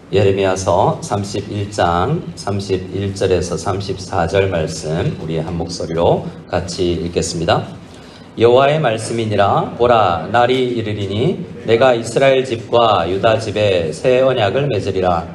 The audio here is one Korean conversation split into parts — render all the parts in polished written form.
예레미야서 31장 31절에서 34절 말씀 우리 한 목소리로 같이 읽겠습니다. 여호와의 말씀이니라. 보라, 날이 이르리니 내가 이스라엘 집과 유다 집에 새 언약을 맺으리라.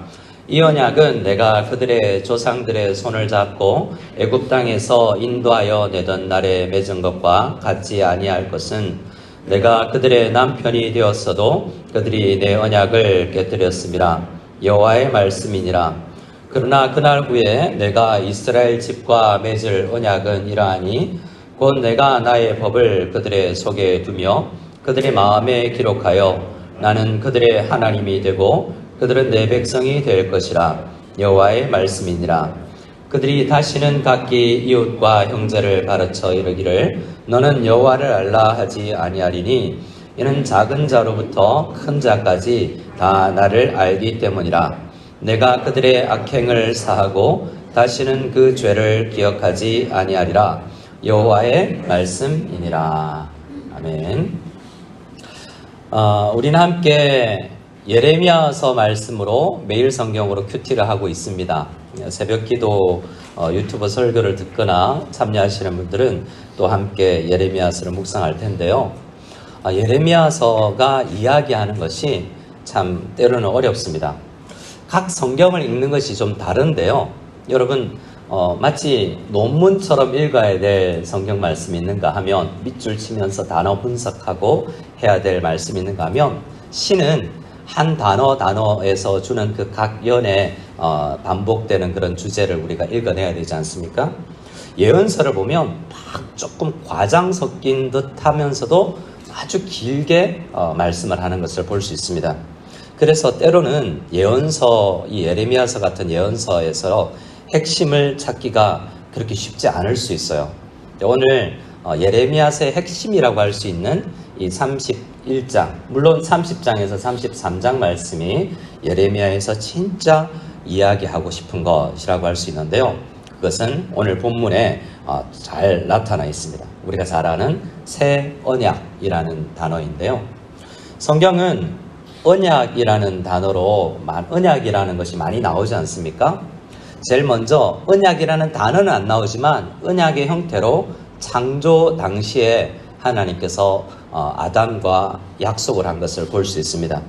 이 언약은 내가 그들의 조상들의 손을 잡고 애굽 땅에서 인도하여 내던 날에 맺은 것과 같지 아니할 것은 내가 그들의 남편이 되었어도 그들이 내 언약을 깨뜨렸음이라. 여호와의 말씀이니라. 그러나 그날 후에 내가 이스라엘 집과 맺을 언약은 이러하니 곧 내가 나의 법을 그들의 속에 두며 그들의 마음에 기록하여 나는 그들의 하나님이 되고 그들은 내 백성이 될 것이라. 여호와의 말씀이니라. 그들이 다시는 각기 이웃과 형제를 가르쳐 이르기를 너는 여호와를 알라 하지 아니하리니 이는 작은 자로부터 큰 자까지 다 나를 알기 때문이라. 내가 그들의 악행을 사하고 다시는 그 죄를 기억하지 아니하리라. 여호와의 말씀이니라. 아멘. 우리는 함께 예레미야서 말씀으로 매일 성경으로 큐티를 하고 있습니다. 새벽기도 유튜브 설교를 듣거나 참여하시는 분들은 또 함께 예레미야서를 묵상할 텐데요. 예레미야서가 이야기하는 것이 참 때로는 어렵습니다. 각 성경을 읽는 것이 좀 다른데요. 여러분 마치 논문처럼 읽어야 될 성경 말씀이 있는가 하면 밑줄 치면서 단어 분석하고 해야 될 말씀이 있는가 하면 시는 한 단어에서 주는 그 각 연에 반복되는 그런 주제를 우리가 읽어내야 되지 않습니까? 예언서를 보면 막 조금 과장 섞인 듯 하면서도 아주 길게 말씀을 하는 것을 볼 수 있습니다. 그래서 때로는 예언서, 이 예레미야서 같은 예언서에서 핵심을 찾기가 그렇게 쉽지 않을 수 있어요. 오늘 예레미야서의 핵심이라고 할 수 있는 이 31장, 물론 30장에서 33장 말씀이 예레미야에서 진짜 이야기하고 싶은 것이라고 할 수 있는데요. 그것은 오늘 본문에 잘 나타나 있습니다. 우리가 잘 아는 새 언약이라는 단어인데요. 성경은 언약이라는 단어로 언약이라는 것이 많이 나오지 않습니까? 제일 먼저 언약이라는 단어는 안 나오지만 언약의 형태로 창조 당시에 하나님께서 아담과 약속을 한 것을 볼 수 있습니다.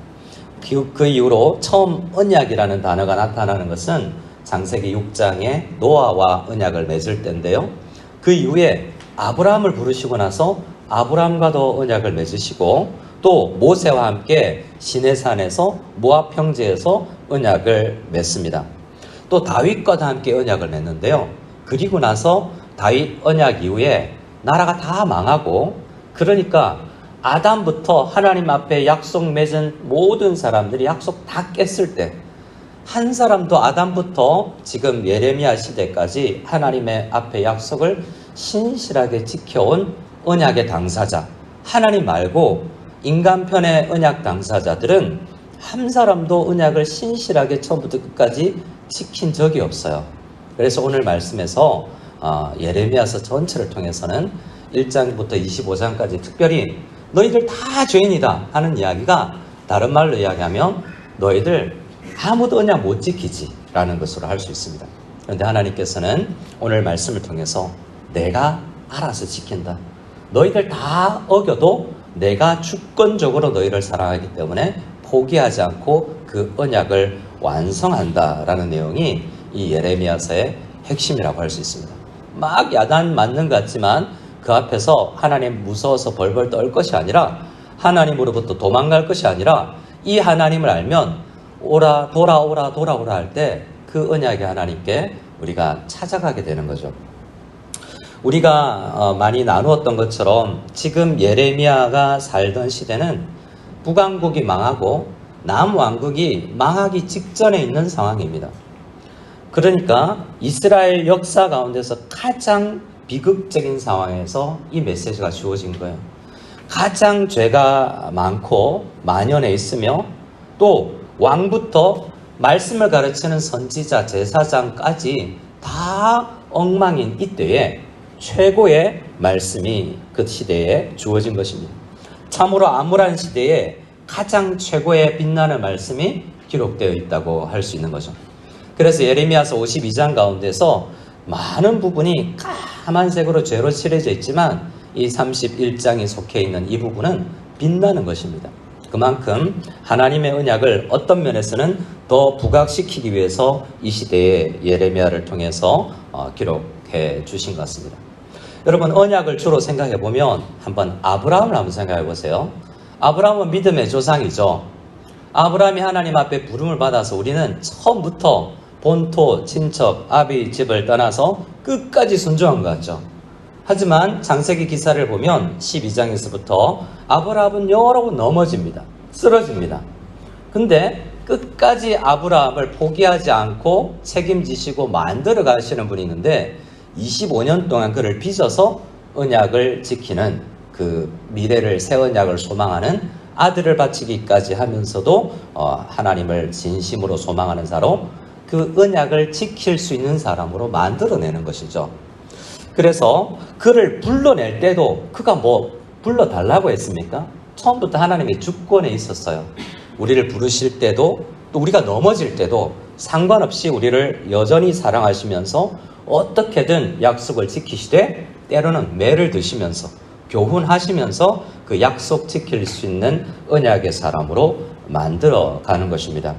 그 이후로 처음 언약이라는 단어가 나타나는 것은 창세기 6장에 노아와 언약을 맺을 때인데요. 그 이후에 아브라함을 부르시고 나서 아브라함과도 언약을 맺으시고 또 모세와 함께 시내산에서 모압 평지에서 언약을 맺습니다. 또 다윗과도 함께 언약을 맺는데요. 그리고 나서 다윗 언약 이후에 나라가 다 망하고 그러니까 아담부터 하나님 앞에 약속 맺은 모든 사람들이 약속 다 깼을 때 한 사람도 아담부터 지금 예레미야 시대까지 하나님의 앞에 약속을 신실하게 지켜온 언약의 당사자 하나님 말고 인간 편의 언약 당사자들은 한 사람도 언약을 신실하게 처음부터 끝까지 지킨 적이 없어요. 그래서 오늘 말씀에서 예레미야서 전체를 통해서는 1장부터 25장까지 특별히 너희들 다 죄인이다 하는 이야기가 다른 말로 이야기하면 너희들 아무도 언약 못 지키지 라는 것으로 할 수 있습니다. 그런데 하나님께서는 오늘 말씀을 통해서 내가 알아서 지킨다. 너희들 다 어겨도 내가 주권적으로 너희를 사랑하기 때문에 포기하지 않고 그 언약을 완성한다 라는 내용이 이 예레미야서의 핵심이라고 할 수 있습니다. 막 야단 맞는 것 같지만 그 앞에서 하나님 무서워서 벌벌 떨 것이 아니라 하나님으로부터 도망갈 것이 아니라 이 하나님을 알면 오라 돌아오라 할 때 그 언약의 하나님께 우리가 찾아가게 되는 거죠. 우리가 많이 나누었던 것처럼 지금 예레미야가 살던 시대는 북왕국이 망하고 남왕국이 망하기 직전에 있는 상황입니다. 그러니까 이스라엘 역사 가운데서 가장 비극적인 상황에서 이 메시지가 주어진 거예요. 가장 죄가 많고 만연해 있으며 또 왕부터 말씀을 가르치는 선지자, 제사장까지 다 엉망인 이때에 최고의 말씀이 그 시대에 주어진 것입니다. 참으로 암울한 시대에 가장 최고의 빛나는 말씀이 기록되어 있다고 할 수 있는 거죠. 그래서 예레미야서 52장 가운데서 많은 부분이 까만색으로 죄로 칠해져 있지만 이 31장이 속해 있는 이 부분은 빛나는 것입니다. 그만큼 하나님의 언약을 어떤 면에서는 더 부각시키기 위해서 이 시대에 예레미야를 통해서 기록해 주신 것 같습니다. 여러분, 언약을 주로 생각해 보면 한번 아브라함을 한번 생각해 보세요. 아브라함은 믿음의 조상이죠. 아브라함이 하나님 앞에 부름을 받아서 우리는 처음부터 본토, 친척, 아비 집을 떠나서 끝까지 순종한 것 같죠. 하지만 창세기 기사를 보면 12장에서부터 아브라함은 여러 번 넘어집니다. 쓰러집니다. 근데 끝까지 아브라함을 포기하지 않고 책임지시고 만들어 가시는 분이 있는데 25년 동안 그를 빚어서 언약을 지키는, 그 미래를 새 언약을 소망하는 아들을 바치기까지 하면서도 하나님을 진심으로 소망하는 자로 그 언약을 지킬 수 있는 사람으로 만들어내는 것이죠. 그래서 그를 불러낼 때도 그가 뭐 불러달라고 했습니까? 처음부터 하나님의 주권에 있었어요. 우리를 부르실 때도 또 우리가 넘어질 때도 상관없이 우리를 여전히 사랑하시면서 어떻게든 약속을 지키시되 때로는 매를 드시면서 교훈하시면서 그 약속 지킬 수 있는 언약의 사람으로 만들어가는 것입니다.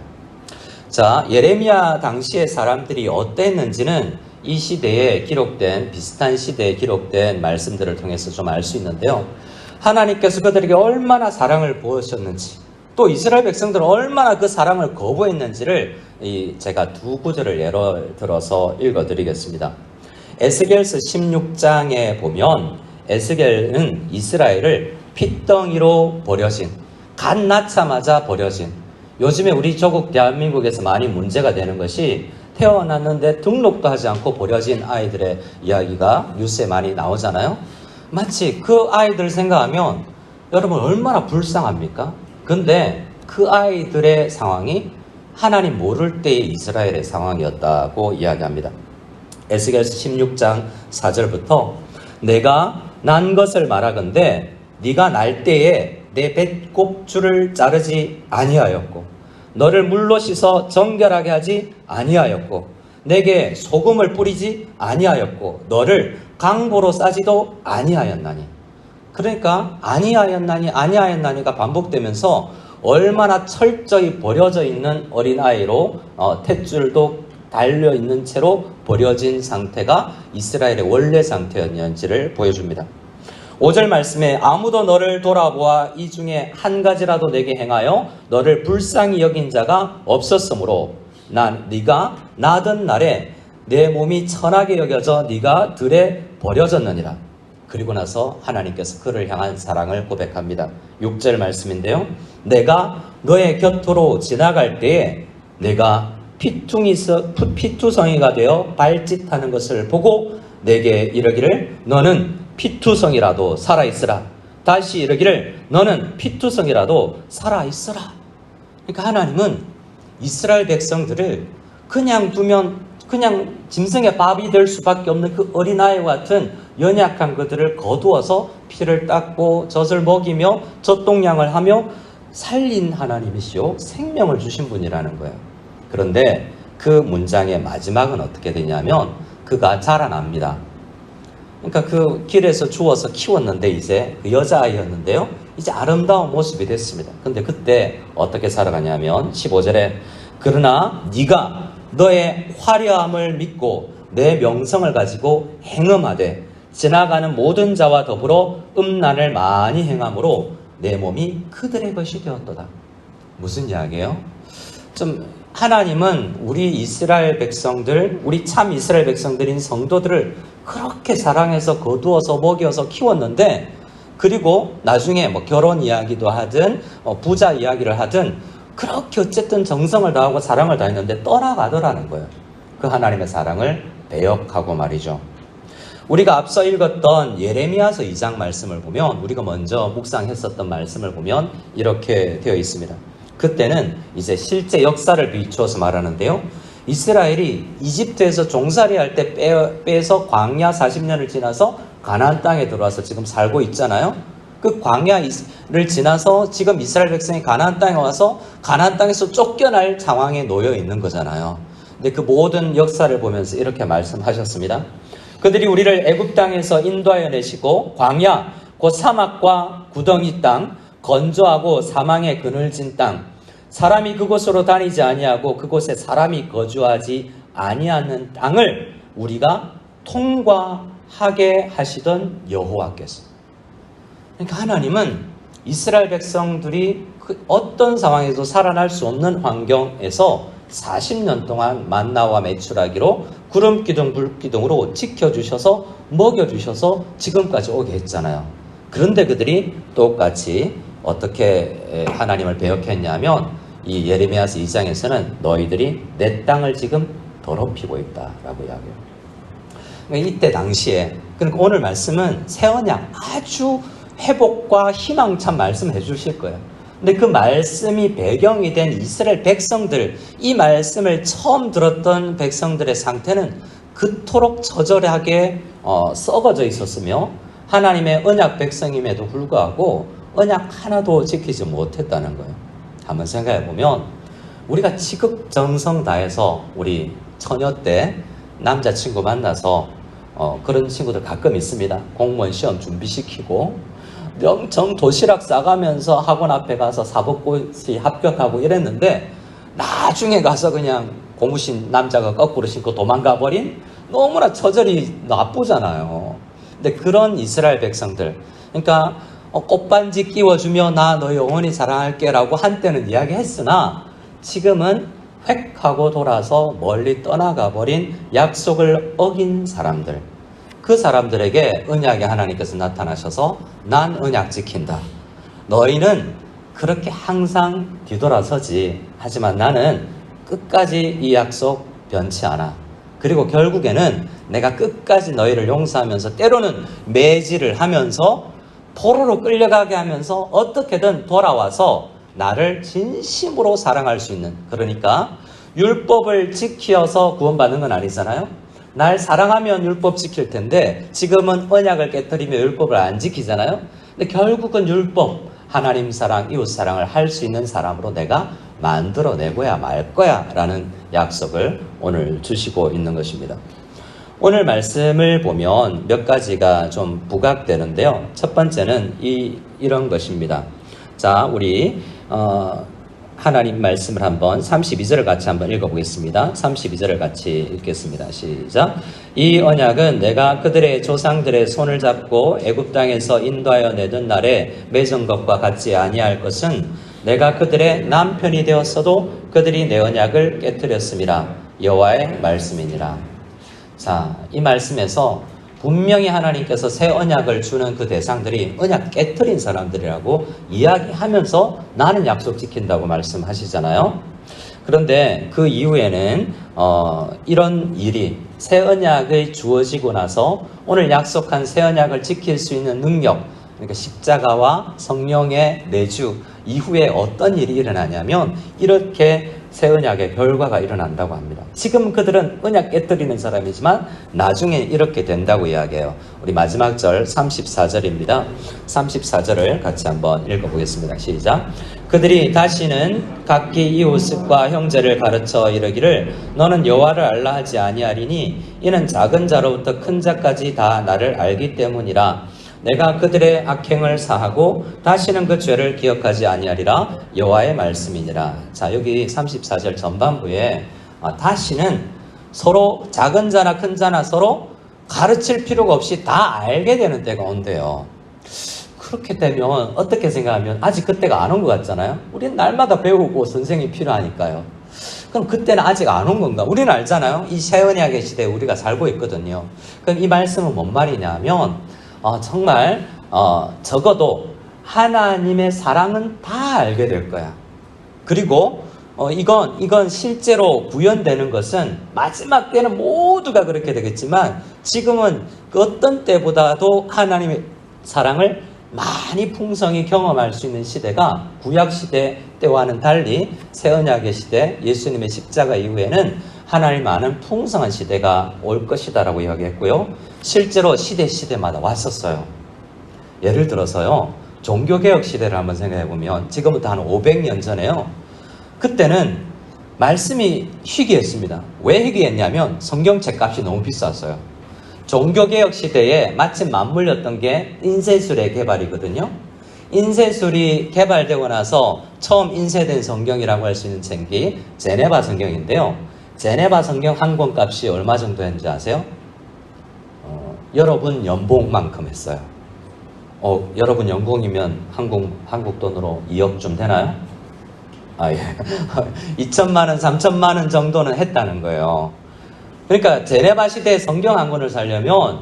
자, 예레미야 당시의 사람들이 어땠는지는 이 시대에 기록된, 비슷한 시대에 기록된 말씀들을 통해서 좀 알 수 있는데요. 하나님께서 그들에게 얼마나 사랑을 보여주셨는지, 또 이스라엘 백성들은 얼마나 그 사랑을 거부했는지를 제가 두 구절을 예를 들어서 읽어드리겠습니다. 에스겔서 16장에 보면 에스겔은 이스라엘을 핏덩이로 버려진, 갓 낳자마자 버려진, 요즘에 우리 조국 대한민국에서 많이 문제가 되는 것이 태어났는데 등록도 하지 않고 버려진 아이들의 이야기가 뉴스에 많이 나오잖아요. 마치 그 아이들 생각하면 여러분 얼마나 불쌍합니까? 근데 그 아이들의 상황이 하나님 모를 때의 이스라엘의 상황이었다고 이야기합니다. 에스겔서 16장 4절부터 내가 난 것을 말하건대 네가 날 때에 내 배꼽줄을 자르지 아니하였고 너를 물로 씻어 정결하게 하지 아니하였고 내게 소금을 뿌리지 아니하였고 너를 강보로 싸지도 아니하였나니. 그러니까 아니하였나니가 반복되면서 얼마나 철저히 버려져 있는 어린아이로 탯줄도 달려있는 채로 버려진 상태가 이스라엘의 원래 상태였는지를 보여줍니다. 5절 말씀에 아무도 너를 돌아보아 이 중에 한 가지라도 내게 행하여 너를 불쌍히 여긴 자가 없었으므로 네가 나던 날에 내 몸이 천하게 여겨져 네가 들에 버려졌느니라. 그리고 나서 하나님께서 그를 향한 사랑을 고백합니다. 6절 말씀인데요. 내가 너의 곁으로 지나갈 때에 내가 피투성이가 되어 발짓하는 것을 보고 내게 이르기를 너는 피투성이라도 살아있으라. 다시 이르기를 너는 피투성이라도 살아있으라. 그러니까 하나님은 이스라엘 백성들을 그냥 두면 그냥 짐승의 밥이 될 수밖에 없는 그 어린아이와 같은 연약한 그들을 거두어서 피를 닦고 젖을 먹이며 젖동량을 하며 살린 하나님이시오. 생명을 주신 분이라는 거예요. 그런데 그 문장의 마지막은 어떻게 되냐면 그가 자라납니다. 그러니까 그 길에서 주워서 키웠는데 이제 그 여자아이였는데요. 이제 아름다운 모습이 됐습니다. 근데 그때 어떻게 살아가냐면 15절에 그러나 네가 너의 화려함을 믿고 내 명성을 가지고 행음하되 지나가는 모든 자와 더불어 음란을 많이 행함으로 내 몸이 그들의 것이 되었도다. 무슨 이야기예요? 좀 하나님은 우리 이스라엘 백성들, 우리 참 이스라엘 백성들인 성도들을 그렇게 사랑해서 거두어서 먹여서 키웠는데, 그리고 나중에 뭐 결혼 이야기도 하든 부자 이야기를 하든 그렇게 어쨌든 정성을 다하고 사랑을 다했는데 떠나가더라는 거예요. 그 하나님의 사랑을 배역하고 말이죠. 우리가 앞서 읽었던 예레미야서 2장 말씀을 보면, 우리가 먼저 묵상했었던 말씀을 보면 이렇게 되어 있습니다. 그때는 이제 실제 역사를 비추어서 말하는데요. 이스라엘이 이집트에서 종살이 할 때 빼서 광야 40년을 지나서 가나안 땅에 들어와서 지금 살고 있잖아요. 그 광야를 지나서 지금 이스라엘 백성이 가나안 땅에 와서 가나안 땅에서 쫓겨날 상황에 놓여 있는 거잖아요. 근데 그 모든 역사를 보면서 이렇게 말씀하셨습니다. 그들이 우리를 애굽 땅에서 인도하여 내시고 광야 곧 사막과 구덩이 땅 건조하고 사망의 그늘진 땅 사람이 그곳으로 다니지 아니하고 그곳에 사람이 거주하지 아니하는 땅을 우리가 통과하게 하시던 여호와께서. 그러니까 하나님은 이스라엘 백성들이 어떤 상황에서 살아날 수 없는 환경에서 40년 동안 만나와 메추라기로 구름 기둥 불 기둥으로 지켜주셔서 먹여주셔서 지금까지 오게 했잖아요. 그런데 그들이 똑같이 어떻게 하나님을 배역했냐면 이 예레미야서 2장에서는 너희들이 내 땅을 지금 더럽히고 있다라고 이야기해요. 그러니까 이때 당시에, 그러니까 오늘 말씀은 새 언약 아주 회복과 희망찬 말씀을 해주실 거예요. 근데 그 말씀이 배경이 된 이스라엘 백성들, 이 말씀을 처음 들었던 백성들의 상태는 그토록 처절하게 썩어져 있었으며 하나님의 언약 백성임에도 불구하고 언약 하나도 지키지 못했다는 거예요. 한번 생각해 보면 우리가 지극정성 다해서 우리 처녀 때 남자친구 만나서 그런 친구들 가끔 있습니다. 공무원 시험 준비시키고 영청 도시락 싸가면서 학원 앞에 가서 사법고시 합격하고 이랬는데 나중에 가서 그냥 고무신 남자가 거꾸로 신고 도망가 버린 너무나 처절히 나쁘잖아요. 근데 그런 이스라엘 백성들, 그러니까 꽃반지 끼워주며 나 너 영원히 사랑할게 라고 한때는 이야기했으나 지금은 획 하고 돌아서 멀리 떠나가 버린 약속을 어긴 사람들, 그 사람들에게 언약의 하나님께서 나타나셔서 난 언약 지킨다. 너희는 그렇게 항상 뒤돌아서지. 하지만 나는 끝까지 이 약속 변치 않아. 그리고 결국에는 내가 끝까지 너희를 용서하면서 때로는 매질을 하면서 포로로 끌려가게 하면서 어떻게든 돌아와서 나를 진심으로 사랑할 수 있는, 그러니까 율법을 지켜서 구원받는 건 아니잖아요. 날 사랑하면 율법 지킬 텐데 지금은 언약을 깨뜨리며 율법을 안 지키잖아요. 근데 결국은 율법, 하나님 사랑, 이웃 사랑을 할 수 있는 사람으로 내가 만들어내고야 말 거야 라는 약속을 오늘 주시고 있는 것입니다. 오늘 말씀을 보면 몇 가지가 좀 부각되는데요. 첫 번째는 이런 것입니다. 자, 우리 하나님 말씀을 한번 32절을 같이 한번 읽어보겠습니다. 32절을 같이 읽겠습니다. 시작. 이 언약은 내가 그들의 조상들의 손을 잡고 애굽 땅에서 인도하여 내던 날에 맺은 것과 같지 아니할 것은 내가 그들의 남편이 되었어도 그들이 내 언약을 깨뜨렸음이라. 여호와의 말씀이니라. 자, 이 말씀에서 분명히 하나님께서 새 언약을 주는 그 대상들이 언약 깨트린 사람들이라고 이야기하면서 나는 약속 지킨다고 말씀하시잖아요. 그런데 그 이후에는 이런 일이 새 언약이 주어지고 나서 오늘 약속한 새 언약을 지킬 수 있는 능력, 그러니까 십자가와 성령의 내주 이후에 어떤 일이 일어나냐면 이렇게 새 언약의 결과가 일어난다고 합니다. 지금 그들은 언약 깨뜨리는 사람이지만 나중에 이렇게 된다고 이야기해요. 우리 마지막 절 34절입니다. 34절을 같이 한번 읽어보겠습니다. 시작. 그들이 다시는 각기 이웃과 형제를 가르쳐 이르기를 너는 여호와를 알라 하지 아니하리니 이는 작은 자로부터 큰 자까지 다 나를 알기 때문이라. 내가 그들의 악행을 사하고 다시는 그 죄를 기억하지 아니하리라. 여호와의 말씀이니라. 자, 여기 34절 전반부에 다시는 서로 작은 자나 큰 자나 서로 가르칠 필요가 없이 다 알게 되는 때가 온대요. 그렇게 되면 어떻게 생각하면 아직 그때가 안 온 것 같잖아요. 우리는 날마다 배우고 선생이 필요하니까요. 그럼 그때는 아직 안 온 건가? 우리는 알잖아요. 이 새 언약의 시대에 우리가 살고 있거든요. 그럼 이 말씀은 뭔 말이냐면 정말 적어도 하나님의 사랑은 다 알게 될 거야. 그리고 이건 실제로 구현되는 것은 마지막 때는 모두가 그렇게 되겠지만 지금은 그 어떤 때보다도 하나님의 사랑을 많이 풍성히 경험할 수 있는 시대가 구약 시대 때와는 달리 새 언약의 시대, 예수님의 십자가 이후에는 하나님 아는 풍성한 시대가 올 것이다라고 이야기했고요. 실제로 시대마다 왔었어요. 예를 들어서요. 종교개혁 시대를 한번 생각해 보면 지금부터 한 500년 전에요. 그때는 말씀이 희귀했습니다. 왜 희귀했냐면 성경책 값이 너무 비쌌어요. 종교개혁 시대에 마침 맞물렸던 게 인쇄술의 개발이거든요. 인쇄술이 개발되고 나서 처음 인쇄된 성경이라고 할 수 있는 책이 제네바 성경인데요. 제네바 성경 한 권 값이 얼마 정도 했는지 아세요? 여러분 연봉만큼 했어요. 여러분 연봉이면 한국 돈으로 2억쯤 되나요? 예. 2천만 원, 3천만 원 정도는 했다는 거예요. 그러니까 제네바 시대에 성경 한 권을 살려면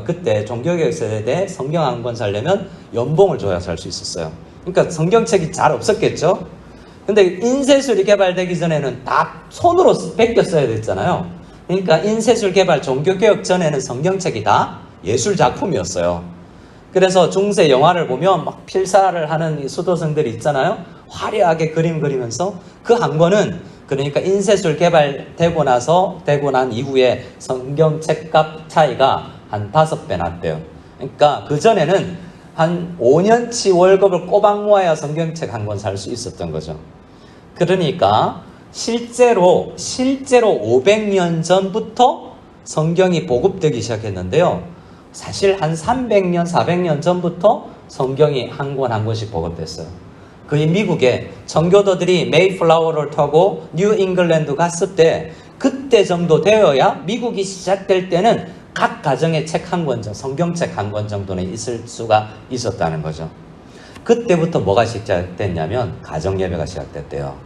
그때 종교개혁 세대에 성경 한 권 살려면 연봉을 줘야 살 수 있었어요. 그러니까 성경책이 잘 없었겠죠? 근데 인쇄술이 개발되기 전에는 다 손으로 베껴 써야 됐잖아요. 그러니까 인쇄술 개발, 종교개혁 전에는 성경책이 다 예술 작품이었어요. 그래서 중세 영화를 보면 막 필사를 하는 수도승들이 있잖아요. 화려하게 그림 그리면서 그 한 권은 그러니까 인쇄술 개발되고 난 이후에 성경책 값 차이가 한 5배 났대요. 그러니까 그전에는 한 5년치 월급을 꼬박 모아야 성경책 한 권 살 수 있었던 거죠. 그러니까 실제로 500년 전부터 성경이 보급되기 시작했는데요. 사실 한 300년, 400년 전부터 성경이 한 권 한 권씩 보급됐어요. 거의 미국에 청교도들이 메이플라워를 타고 뉴 잉글랜드 갔을 때 그때 정도 되어야 미국이 시작될 때는 각 가정에 책 한 권, 성경책 한 권 정도는 있을 수가 있었다는 거죠. 그때부터 뭐가 시작됐냐면 가정예배가 시작됐대요.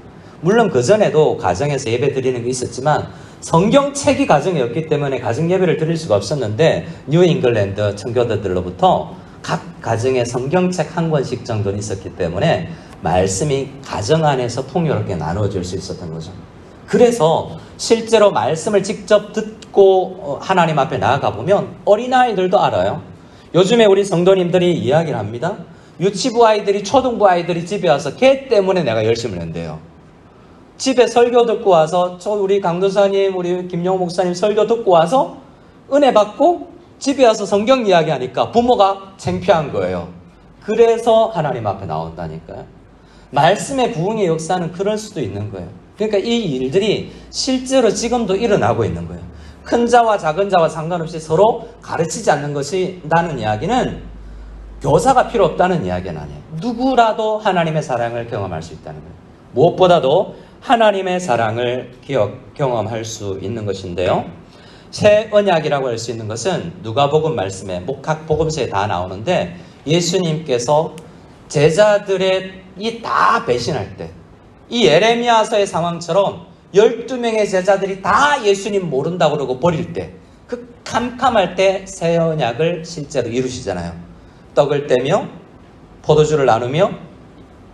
물론 그전에도 가정에서 예배 드리는 게 있었지만 성경책이 가정에 없기 때문에 가정예배를 드릴 수가 없었는데 뉴 잉글랜드 청교도들로부터 각 가정에 성경책 한 권씩 정도는 있었기 때문에 말씀이 가정 안에서 풍요롭게 나누어질 수 있었던 거죠. 그래서 실제로 말씀을 직접 듣고 하나님 앞에 나아가 보면 어린아이들도 알아요. 요즘에 우리 성도님들이 이야기를 합니다. 유치부 아이들이, 초등부 아이들이 집에 와서 걔 때문에 내가 열심을 낸대요. 집에 설교 듣고 와서 우리 강도사님, 우리 김영호 목사님 설교 듣고 와서 은혜 받고 집에 와서 성경 이야기하니까 부모가 창피한 거예요. 그래서 하나님 앞에 나온다니까요. 말씀의 부흥의 역사는 그럴 수도 있는 거예요. 그러니까 이 일들이 실제로 지금도 일어나고 있는 거예요. 큰 자와 작은 자와 상관없이 서로 가르치지 않는 것이라는 이야기는 교사가 필요 없다는 이야기는 아니에요. 누구라도 하나님의 사랑을 경험할 수 있다는 거예요. 무엇보다도 하나님의 사랑을 경험할 수 있는 것인데요. 새 언약이라고 할 수 있는 것은 누가복음 말씀에 각 복음서에 다 나오는데 예수님께서 제자들이 다 배신할 때 이 예레미야서의 상황처럼 12명의 제자들이 다 예수님 모른다고 그러고 버릴 때 그 캄캄할 때 새 언약을 실제로 이루시잖아요. 떡을 떼며 포도주를 나누며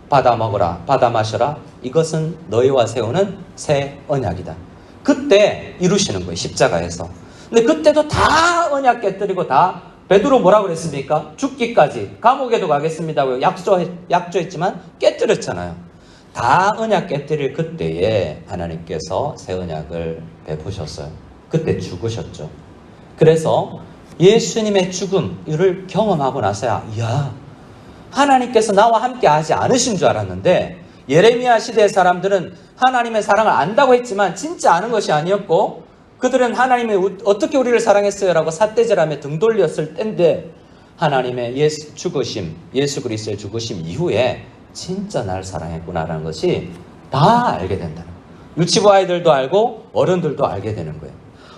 받아 먹어라, 받아 마셔라. 이것은 너희와 세우는 새 언약이다. 그때 이루시는 거예요. 십자가에서. 근데 그때도 다 언약 깨뜨리고 다 베드로 뭐라고 그랬습니까? 죽기까지 감옥에도 가겠습니다고 약조했지만 깨뜨렸잖아요. 다 언약 깨뜨릴 그때에 하나님께서 새 언약을 베푸셨어요. 그때 죽으셨죠. 그래서 예수님의 죽음을 경험하고 나서야 하나님께서 나와 함께 하지 않으신 줄 알았는데 예레미야 시대의 사람들은 하나님의 사랑을 안다고 했지만 진짜 아는 것이 아니었고 그들은 하나님이 어떻게 우리를 사랑했어요? 라고 삿대질하며 등 돌렸을 때인데 하나님의 예수 그리스도의 죽으심 이후에 진짜 날 사랑했구나라는 것이 다 알게 된다는 거예요. 유치부 아이들도 알고 어른들도 알게 되는 거예요.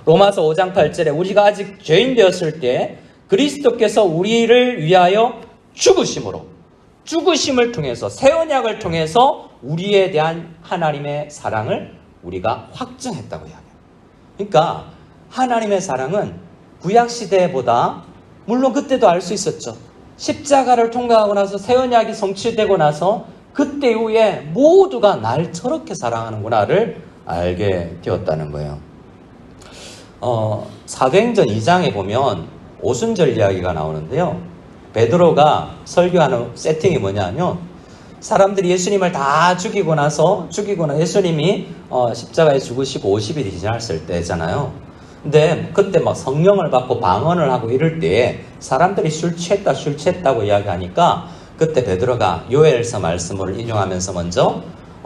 로마서 5장 8절에 우리가 아직 죄인 되었을 때 그리스도께서 우리를 위하여 죽으심을 통해서 새 언약을 통해서 우리에 대한 하나님의 사랑을 우리가 확증했다고 이야기해요. 그러니까 하나님의 사랑은 구약시대보다 물론 그때도 알 수 있었죠. 십자가를 통과하고 나서 새 언약이 성취되고 나서 그때 이후에 모두가 날 저렇게 사랑하는구나를 알게 되었다는 거예요. 사도행전 2장에 보면 오순절 이야기가 나오는데요. 베드로가 설교하는 세팅이 뭐냐면 사람들이 예수님을 다 죽이고 나서 예수님이 십자가에 죽으시고 50일이 지났을 때잖아요. 근데 그때 막 성령을 받고 방언을 하고 이럴 때에 사람들이 술 취했다고 이야기하니까 그때 베드로가 요엘서 말씀을 인용하면서 먼저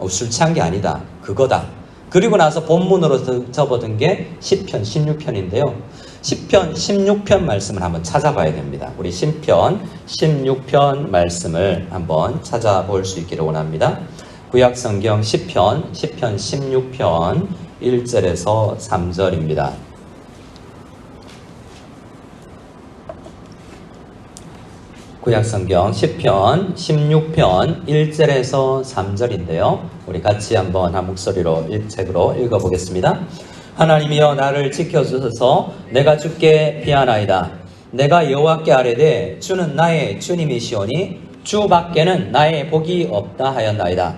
술 취한 게 아니다. 그거다. 그리고 나서 본문으로 접어든 게 시편 16편인데요. 시편 16편 말씀을 한번 찾아봐야 됩니다. 우리 시편 16편 말씀을 한번 찾아볼 수 있기를 원합니다. 구약성경 시편 16편 1절에서 3절입니다. 구약성경 시편 16편 1절에서 3절인데요. 우리 같이 한번 한 목소리로 책으로 읽어보겠습니다. 하나님이여 나를 지켜주소서. 내가 주께 피하나이다. 내가 여호와께 아뢰되 주는 나의 주님이시오니 주 밖에는 나의 복이 없다 하였나이다.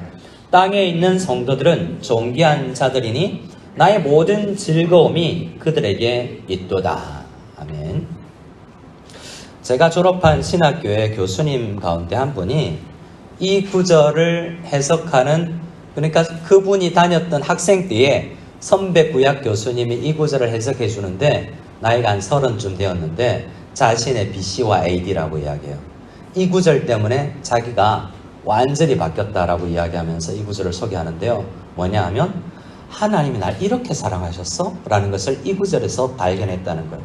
땅에 있는 성도들은 존귀한 자들이니 나의 모든 즐거움이 그들에게 있도다. 아멘. 제가 졸업한 신학교의 교수님 가운데 한 분이 이 구절을 해석하는, 그러니까 그분이 다녔던 학생 때에 선배 구약 교수님이 이 구절을 해석해 주는데 나이가 한 30쯤 되었는데 자신의 BC와 AD라고 이야기해요. 이 구절 때문에 자기가 완전히 바뀌었다라고 이야기하면서 이 구절을 소개하는데요. 뭐냐 하면 하나님이 날 이렇게 사랑하셨어? 라는 것을 이 구절에서 발견했다는 거예요.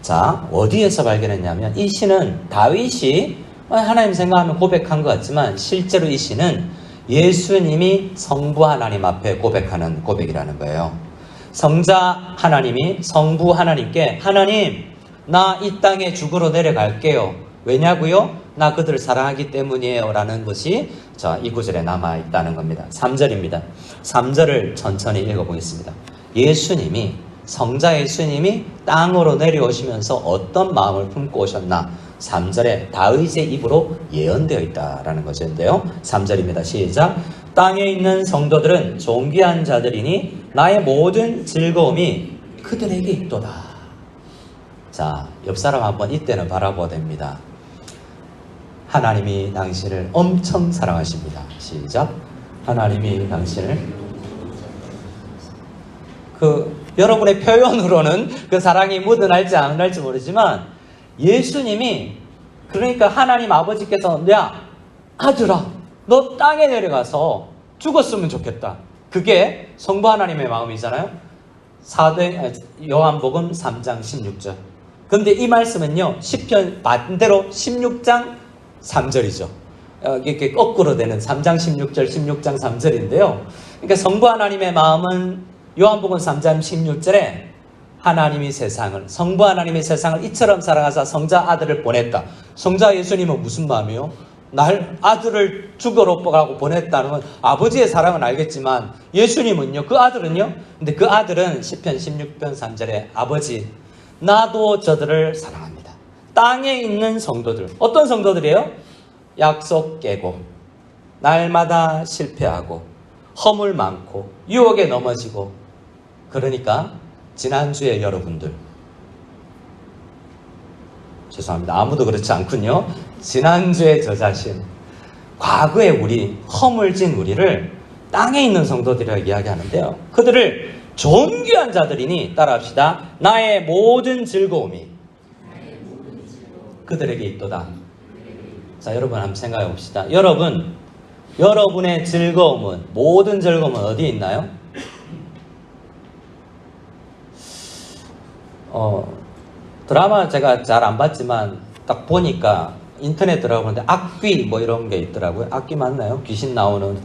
자, 어디에서 발견했냐면 이 시는 다윗이 하나님 생각하면 고백한 것 같지만 실제로 이 시는 예수님이 성부 하나님 앞에 고백하는 고백이라는 거예요. 성자 하나님이 성부 하나님께 하나님, 나 이 땅에 죽으러 내려갈게요. 왜냐고요? 나 그들을 사랑하기 때문이에요. 라는 것이 이 구절에 남아있다는 겁니다. 3절입니다. 3절을 천천히 읽어보겠습니다. 예수님이 성자 예수님이 땅으로 내려오시면서 어떤 마음을 품고 오셨나? 3절에 다윗의 입으로 예언되어 있다라는 것인데요. 3절입니다. 시작. 땅에 있는 성도들은 존귀한 자들이니 나의 모든 즐거움이 그들에게 있도다. 자, 옆 사람 한번 이때는 바라보아야 됩니다. 하나님이 당신을 엄청 사랑하십니다. 시작. 하나님이 당신을 여러분의 표현으로는 그 사랑이 묻어날지 안 날지 모르지만 예수님이, 그러니까 하나님 아버지께서 야 아들아 너 땅에 내려가서 죽었으면 좋겠다. 그게 성부 하나님의 마음이잖아요. 요한복음 3장 16절. 근데 이 말씀은요 시편 반대로 16장 3절이죠. 이렇게 거꾸로 되는 3장 16절 16장 3절인데요. 그러니까 성부 하나님의 마음은 요한복음 3장 16절에 하나님이 세상을, 성부 하나님이 세상을 이처럼 사랑하사 성자 아들을 보냈다. 성자 예수님은 무슨 마음이요? 날 아들을 죽으러 가고 보냈다는 건 아버지의 사랑은 알겠지만 예수님은요, 그 아들은요? 근데 그 아들은 시편 16편 3절에 아버지 나도 저들을 사랑합니다. 땅에 있는 성도들, 어떤 성도들이에요? 약속 깨고 날마다 실패하고 허물 많고 유혹에 넘어지고, 그러니까 지난주에 여러분들, 죄송합니다. 아무도 그렇지 않군요. 지난주에 저 자신, 과거에 우리, 허물진 우리를 땅에 있는 성도들이라고 이야기하는데요. 그들을 존귀한 자들이니, 따라합시다. 나의 모든 즐거움이 그들에게 있도다. 자, 여러분 한번 생각해 봅시다. 여러분의 즐거움은, 모든 즐거움은 어디에 있나요? 드라마 제가 잘 안 봤지만 딱 보니까 인터넷 들어가보는데 악귀 뭐 이런 게 있더라고요. 악귀 맞나요? 귀신 나오는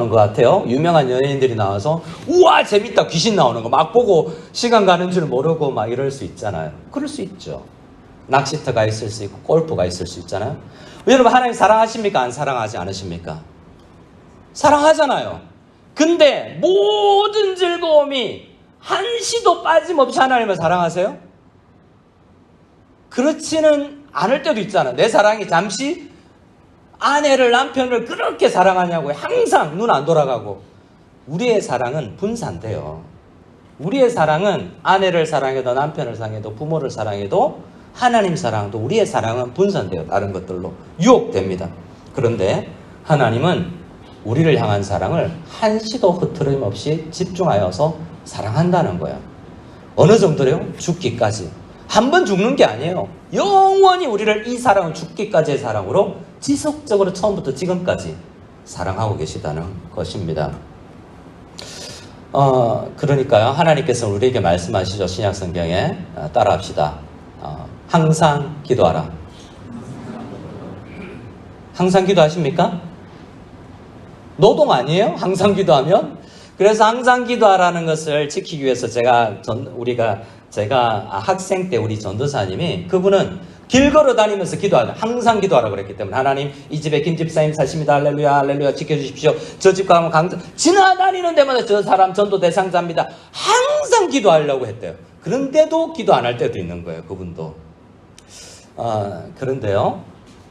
것 같아요. 유명한 연예인들이 나와서 우와 재밌다, 귀신 나오는 거 막 보고 시간 가는 줄 모르고 막 이럴 수 있잖아요. 그럴 수 있죠. 낚시터가 있을 수 있고 골프가 있을 수 있잖아요. 여러분 하나님 사랑하십니까? 안 사랑하지 않으십니까? 사랑하잖아요. 근데 모든 즐거움이 한시도 빠짐없이 하나님을 사랑하세요? 그렇지는 않을 때도 있잖아요. 내 사랑이 잠시 아내를, 남편을 그렇게 사랑하냐고 항상 눈 안 돌아가고. 우리의 사랑은 분산돼요. 우리의 사랑은 아내를 사랑해도 남편을 사랑해도 부모를 사랑해도 하나님 사랑도 우리의 사랑은 분산돼요. 다른 것들로 유혹됩니다. 그런데 하나님은 우리를 향한 사랑을 한시도 흐트림 없이 집중하여서 사랑한다는 거야. 어느 정도래요? 죽기까지. 한 번 죽는 게 아니에요. 영원히 우리를 이 사랑을 죽기까지의 사랑으로 지속적으로 처음부터 지금까지 사랑하고 계시다는 것입니다. 그러니까요, 하나님께서 우리에게 말씀하시죠. 신약성경에 따라합시다. 항상 기도하라. 항상 기도하십니까? 노동 아니에요? 항상 기도하면? 그래서 항상 기도하라는 것을 지키기 위해서 제가 학생 때 우리 전도사님이, 그분은 길 걸어 다니면서 기도하라, 항상 기도하라고 그랬기 때문에, 하나님 이 집에 김 집사님 사십니다. 할렐루야 할렐루야 지켜주십시오. 저 집 가면 지나다니는 데마다 저 사람 전도 대상자입니다. 항상 기도하려고 했대요. 그런데도 기도 안 할 때도 있는 거예요, 그분도. 그런데요,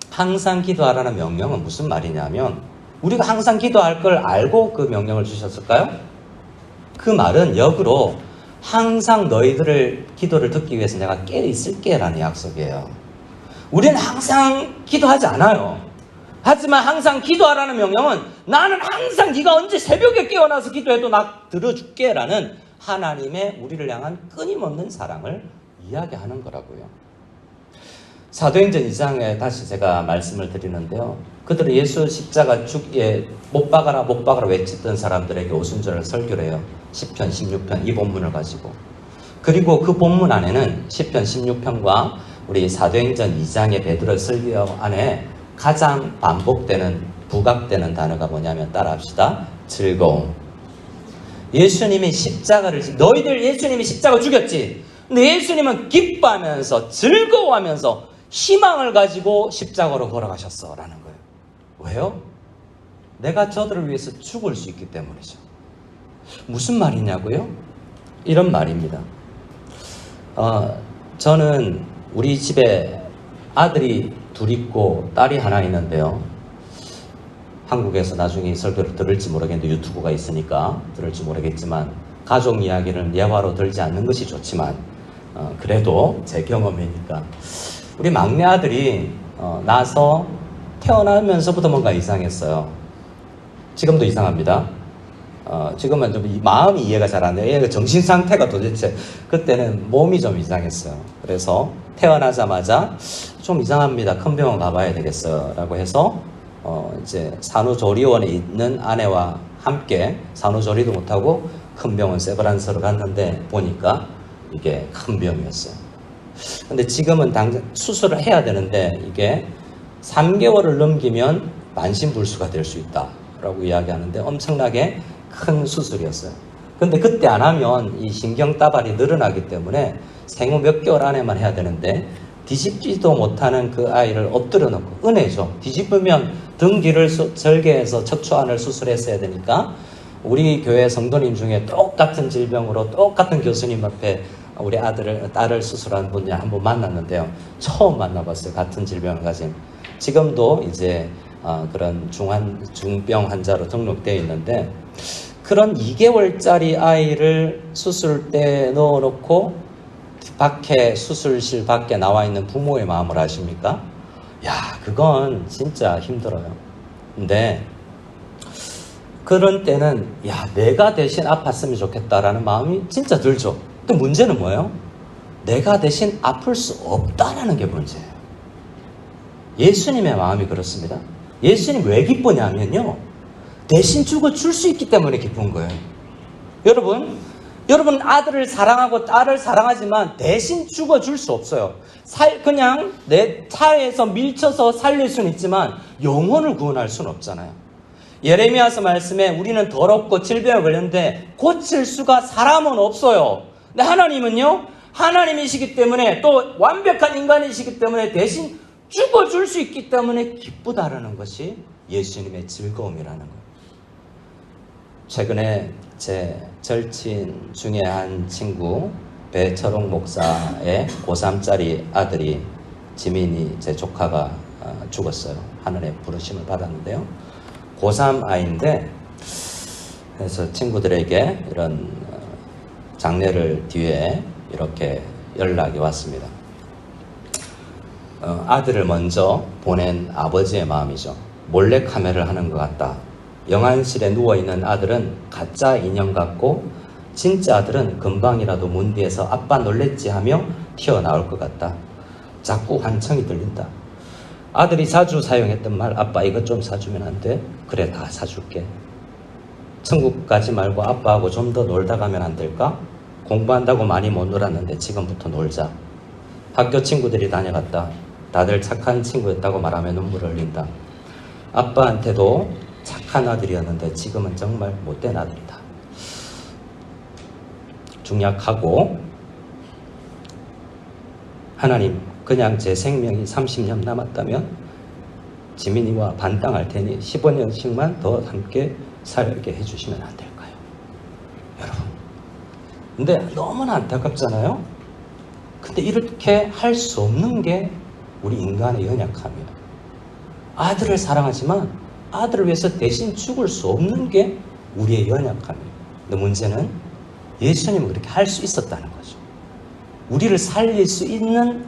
항상 기도하라는 명령은 무슨 말이냐면, 우리가 항상 기도할 걸 알고 그 명령을 주셨을까요? 그 말은 역으로 항상 너희들을 기도를 듣기 위해서 내가 깨어 있을게 라는 약속이에요. 우리는 항상 기도하지 않아요. 하지만 항상 기도하라는 명령은, 나는 항상 네가 언제 새벽에 깨어나서 기도해도 나 들어줄게 라는 하나님의 우리를 향한 끊임없는 사랑을 이야기하는 거라고요. 사도행전 2장에 다시 제가 말씀을 드리는데요, 그들은 예수 십자가 죽기에 못 박아라 못 박아라 외쳤던 사람들에게 오순절을 설교를 해요. 10편 16편 이 본문을 가지고. 그리고 그 본문 안에는 10편 16편과 우리 사도행전 2장의 베드로 설교 안에 가장 반복되는, 부각되는 단어가 뭐냐면, 따라합시다. 즐거움. 예수님이 너희들 예수님이 십자가 죽였지. 근데 예수님은 기뻐하면서 즐거워하면서 희망을 가지고 십자가로 걸어가셨어 라는 거예요. 왜요? 내가 저들을 위해서 죽을 수 있기 때문이죠. 무슨 말이냐고요? 이런 말입니다. 저는 우리 집에 아들이 둘 있고 딸이 하나 있는데요, 한국에서 나중에 설교를 들을지 모르겠는데, 유튜브가 있으니까 들을지 모르겠지만, 가족 이야기를 예화로 들지 않는 것이 좋지만, 그래도 제 경험이니까, 우리 막내 아들이 나서 태어나면서부터 뭔가 이상했어요. 지금도 이상합니다. 지금은 좀 마음이 이해가 잘 안 돼요. 얘가 정신 상태가 도대체, 그때는 몸이 좀 이상했어요. 그래서 태어나자마자 좀 이상합니다. 큰 병원 가봐야 되겠어요 라고 해서 이제 산후조리원에 있는 아내와 함께 산후조리도 못하고 큰 병원 세브란스로 갔는데, 보니까 이게 큰 병이었어요. 근데 지금은 당장 수술을 해야 되는데, 이게 3개월을 넘기면 만신불수가 될 수 있다 라고 이야기하는데, 엄청나게 큰 수술이었어요. 근데 그때 안 하면 이 신경따발이 늘어나기 때문에 생후 몇 개월 안에만 해야 되는데, 뒤집지도 못하는 그 아이를 엎드려 놓고, 은혜죠. 뒤집으면 등 뒤를 절개해서 척추안을 수술했어야 되니까, 우리 교회 성도님 중에 똑같은 질병으로 똑같은 교수님 앞에 우리 딸을 수술한 분이 한 번 만났는데요, 처음 만나봤어요. 같은 질병을 가진. 지금도 이제 그런 중병 환자로 등록되어 있는데, 그런 2개월짜리 아이를 수술대에 넣어놓고 밖에, 수술실 밖에 나와 있는 부모의 마음을 아십니까? 야, 그건 진짜 힘들어요. 근데 그런 때는, 야, 내가 대신 아팠으면 좋겠다라는 마음이 진짜 들죠. 근데 문제는 뭐예요? 내가 대신 아플 수 없다라는 게 문제예요. 예수님의 마음이 그렇습니다. 예수님 왜 기쁘냐면요, 대신 죽어줄 수 있기 때문에 기쁜 거예요. 여러분 아들을 사랑하고 딸을 사랑하지만 대신 죽어줄 수 없어요. 그냥 내 차에서 밀쳐서 살릴 수는 있지만 영혼을 구원할 수는 없잖아요. 예레미야서 말씀에 우리는 더럽고 질병에 걸렸는데 고칠 수가 사람은 없어요. 근데 하나님은요, 하나님이시기 때문에, 또 완벽한 인간이시기 때문에 대신 죽어줄 수 있기 때문에 기쁘다라는 것이 예수님의 즐거움이라는 거예요. 최근에 제 절친 중에 한 친구, 배철홍 목사의 고3짜리 아들이, 지민이, 제 조카가 죽었어요. 하늘의 부르심을 받았는데요, 고3 아이인데, 그래서 친구들에게 이런 장례를 뒤에 이렇게 연락이 왔습니다. 아들을 먼저 보낸 아버지의 마음이죠. 몰래 카메라를 하는 것 같다. 영안실에 누워있는 아들은 가짜 인형 같고, 진짜 아들은 금방이라도 문 뒤에서 아빠 놀랬지 하며 튀어나올 것 같다. 자꾸 환청이 들린다. 아들이 자주 사용했던 말, 아빠 이것 좀 사주면 안 돼? 그래, 다 사줄게. 천국 가지 말고 아빠하고 좀 더 놀다 가면 안 될까? 공부한다고 많이 못 놀았는데 지금부터 놀자. 학교 친구들이 다녀갔다. 다들 착한 친구였다고 말하며 눈물을 흘린다. 아빠한테도 착한 아들이었는데 지금은 정말 못된 아들이다. 중약하고, 하나님, 그냥 제 생명이 30년 남았다면 지민이와 반땅할 테니 15년씩만 더 함께 살게 해주시면 안 될까요? 여러분, 근데 너무나 안타깝잖아요. 근데 이렇게 할 수 없는 게 우리 인간의 연약함이에요. 아들을 사랑하지만 아들을 위해서 대신 죽을 수 없는 게 우리의 연약함이에요. 근데 문제는 예수님은 그렇게 할 수 있었다는 거죠. 우리를 살릴 수 있는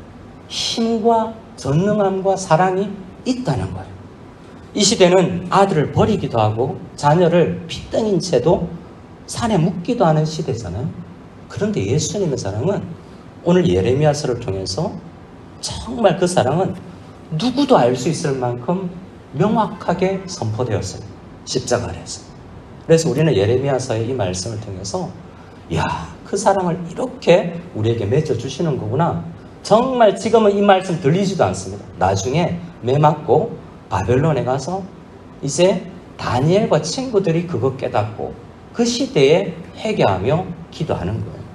힘과 전능함과 사랑이 있다는 거예요. 이 시대는 아들을 버리기도 하고 자녀를 핏덩인 채도 산에 묻기도 하는 시대잖아요. 그런데 예수님의 사랑은 오늘 예레미야서를 통해서 정말 그 사랑은 누구도 알 수 있을 만큼 명확하게 선포되었어요. 십자가 아래에서. 그래서 우리는 예레미야서의 이 말씀을 통해서 그 사랑을 이렇게 우리에게 맺어주시는 거구나. 정말 지금은 이 말씀 들리지도 않습니다. 나중에 매 맞고 바벨론에 가서 이제 다니엘과 친구들이 그거 깨닫고 그 시대에 회개하며 기도하는 거예요.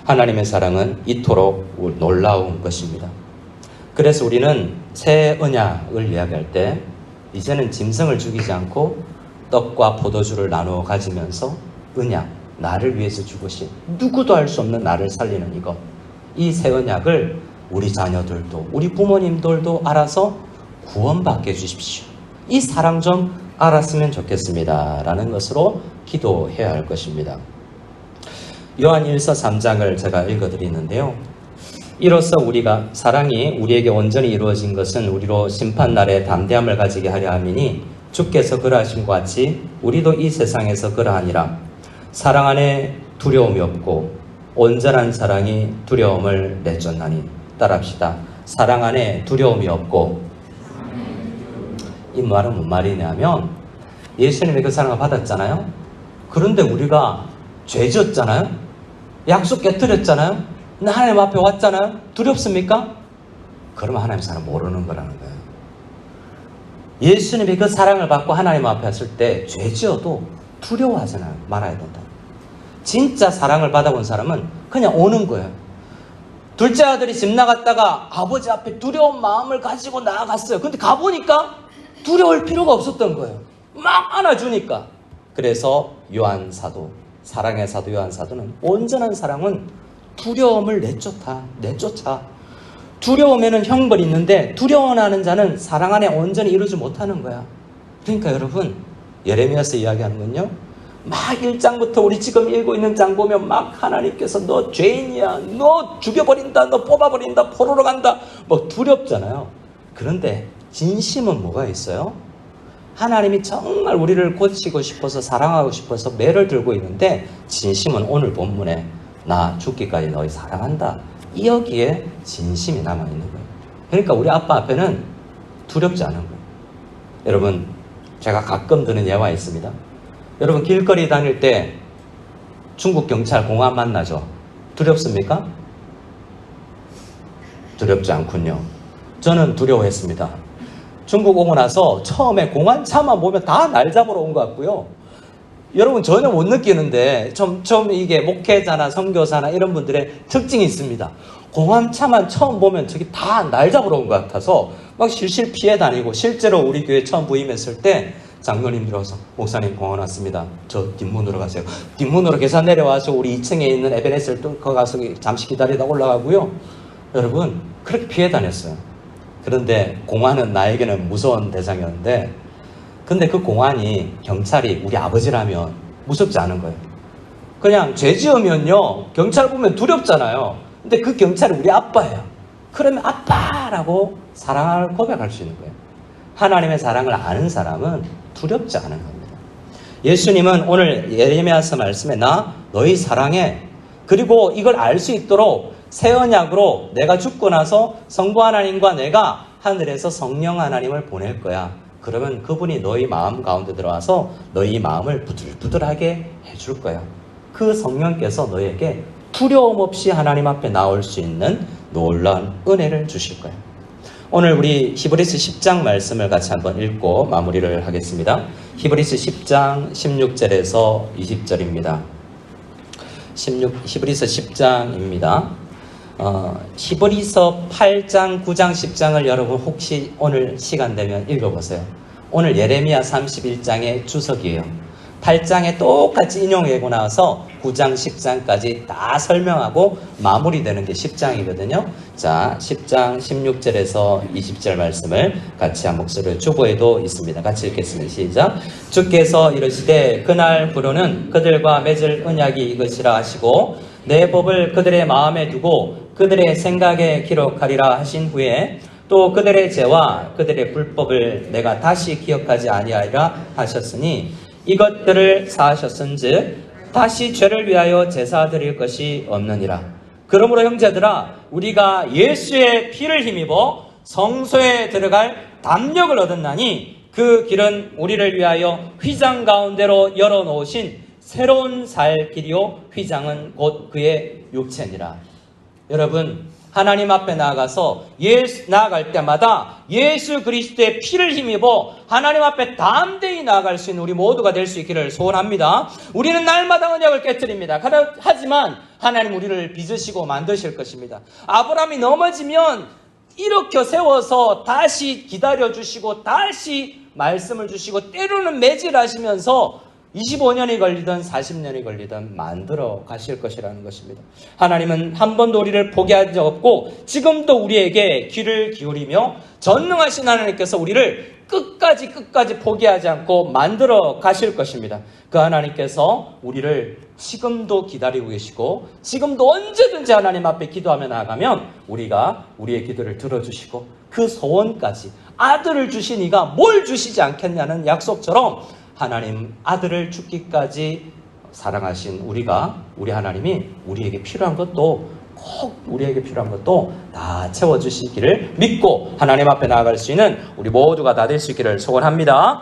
하나님의 사랑은 이토록 놀라운 것입니다. 그래서 우리는 새 언약을 이야기할 때 이제는 짐승을 죽이지 않고 떡과 포도주를 나누어 가지면서 언약, 나를 위해서 죽으신 누구도 알 수 없는 나를 살리는 이것, 이 새 언약을 우리 자녀들도 우리 부모님들도 알아서 구원받게 해주십시오. 이 사랑 좀 알았으면 좋겠습니다 라는 것으로 기도해야 할 것입니다. 요한일서 3장을 제가 읽어드리는데요. 이로써 우리가 사랑이 우리에게 온전히 이루어진 것은 우리로 심판날에 담대함을 가지게 하려 함이니 주께서 그러하심과 같이 우리도 이 세상에서 그러하니라. 사랑 안에 두려움이 없고 온전한 사랑이 두려움을 내쫓나니. 따라합시다. 사랑 안에 두려움이 없고. 이 말은 뭔 말이냐면 예수님이 그 사랑을 받았잖아요. 그런데 우리가 죄 지었잖아요. 약속 깨뜨렸잖아요. 근데 하나님 앞에 왔잖아요. 두렵습니까? 그러면 하나님 사랑 모르는 거라는 거예요. 예수님이 그 사랑을 받고 하나님 앞에 왔을 때 죄 지어도 두려워하지 말아야 된다. 진짜 사랑을 받아본 사람은 그냥 오는 거예요. 둘째 아들이 집 나갔다가 아버지 앞에 두려운 마음을 가지고 나아갔어요. 근데 가보니까 두려울 필요가 없었던 거예요. 막 안아주니까. 그래서 요한 사도, 사랑의 사도 요한 사도는 온전한 사랑은 두려움을 내쫓아. 두려움에는 형벌이 있는데 두려워하는 자는 사랑 안에 온전히 이루지 못하는 거야. 그러니까 여러분, 예레미야서 이야기하는 건요, 막 1장부터 우리 지금 읽고 있는 장 보면 막 하나님께서 너 죄인이야, 너 죽여버린다, 너 뽑아버린다, 포로로 간다, 뭐 두렵잖아요. 그런데 진심은 뭐가 있어요? 하나님이 정말 우리를 고치고 싶어서 사랑하고 싶어서 매를 들고 있는데 진심은 오늘 본문에 나 죽기까지 너희 사랑한다, 여기에 진심이 남아있는 거예요. 그러니까 우리 아빠 앞에는 두렵지 않은 거예요. 여러분, 제가 가끔 드는 예화 있습니다. 여러분, 길거리 다닐 때 중국 경찰 공안 만나죠. 두렵습니까? 두렵지 않군요. 저는 두려워했습니다. 중국 오고 나서 처음에 공안 차만 보면 다 날 잡으러 온 것 같고요. 여러분 전혀 못 느끼는데 좀 이게 목회자나 선교사나 이런 분들의 특징이 있습니다. 공안차만 처음 보면 저기 다 날 잡으러 온 것 같아서 막 실실 피해 다니고, 실제로 우리 교회 처음 부임했을 때 장로님들이 와서 목사님 공안 왔습니다. 저 뒷문으로 가세요. 뒷문으로 계산 내려와서 우리 2층에 있는 에베네스를 뚫고 가서 잠시 기다리다 올라가고요. 여러분 그렇게 피해 다녔어요. 그런데 공안은 나에게는 무서운 대상이었는데, 근데 그 공안이 경찰이 우리 아버지라면 무섭지 않은 거예요. 그냥 죄 지으면요 경찰 보면 두렵잖아요. 근데 그 경찰이 우리 아빠예요. 그러면 아빠라고 사랑을 고백할 수 있는 거예요. 하나님의 사랑을 아는 사람은 두렵지 않은 겁니다. 예수님은 오늘 예레미야서 말씀에 나 너희 사랑해, 그리고 이걸 알 수 있도록 새 언약으로 내가 죽고 나서 성부 하나님과 내가 하늘에서 성령 하나님을 보낼 거야. 그러면 그분이 너희 마음 가운데 들어와서 너희 마음을 부들부들하게 해줄 거야. 그 성령께서 너에게 두려움 없이 하나님 앞에 나올 수 있는 놀라운 은혜를 주실 거야. 오늘 우리 히브리서 10장 말씀을 같이 한번 읽고 마무리를 하겠습니다. 히브리서 10장 16절에서 20절입니다. 히브리서 10장입니다. 히브리서 8장, 9장, 10장을 여러분 혹시 오늘 시간 되면 읽어보세요. 오늘 예레미야 31장의 주석이에요. 8장에 똑같이 인용하고 나서 9장, 10장까지 다 설명하고 마무리되는 게 10장이거든요. 자, 10장 16절에서 20절 말씀을 같이 한 목소리로 주보에도 있습니다. 같이 읽겠습니다. 시작. 주께서 이르시되 그날 부르는 그들과 맺을 언약이 이것이라 하시고 내 법을 그들의 마음에 두고 그들의 생각에 기록하리라 하신 후에 또 그들의 죄와 그들의 불법을 내가 다시 기억하지 아니하리라 하셨으니 이것들을 사하셨은즉 다시 죄를 위하여 제사 드릴 것이 없느니라. 그러므로 형제들아 우리가 예수의 피를 힘입어 성소에 들어갈 담력을 얻었나니 그 길은 우리를 위하여 휘장 가운데로 열어놓으신 새로운 살 길이요 휘장은 곧 그의 육체니라. 여러분 하나님 앞에 나아가서 나아갈 때마다 예수 그리스도의 피를 힘입어 하나님 앞에 담대히 나아갈 수 있는 우리 모두가 될 수 있기를 소원합니다. 우리는 날마다 언약을 깨뜨립니다. 하지만 하나님 우리를 빚으시고 만드실 것입니다. 아브라함이 넘어지면 일으켜 세워서 다시 기다려주시고 다시 말씀을 주시고 때로는 매질하시면서 25년이 걸리든 40년이 걸리든 만들어 가실 것이라는 것입니다. 하나님은 한 번도 우리를 포기한 적 없고 지금도 우리에게 귀를 기울이며 전능하신 하나님께서 우리를 끝까지 포기하지 않고 만들어 가실 것입니다. 그 하나님께서 우리를 지금도 기다리고 계시고 지금도 언제든지 하나님 앞에 기도하며 나아가면 우리가 우리의 기도를 들어주시고 그 소원까지 아들을 주신 이가 뭘 주시지 않겠냐는 약속처럼 하나님 아들을 죽기까지 사랑하신 우리 하나님이 우리에게 필요한 것도 꼭 우리에게 필요한 것도 다 채워주시기를 믿고 하나님 앞에 나아갈 수 있는 우리 모두가 다 될 수 있기를 소원합니다.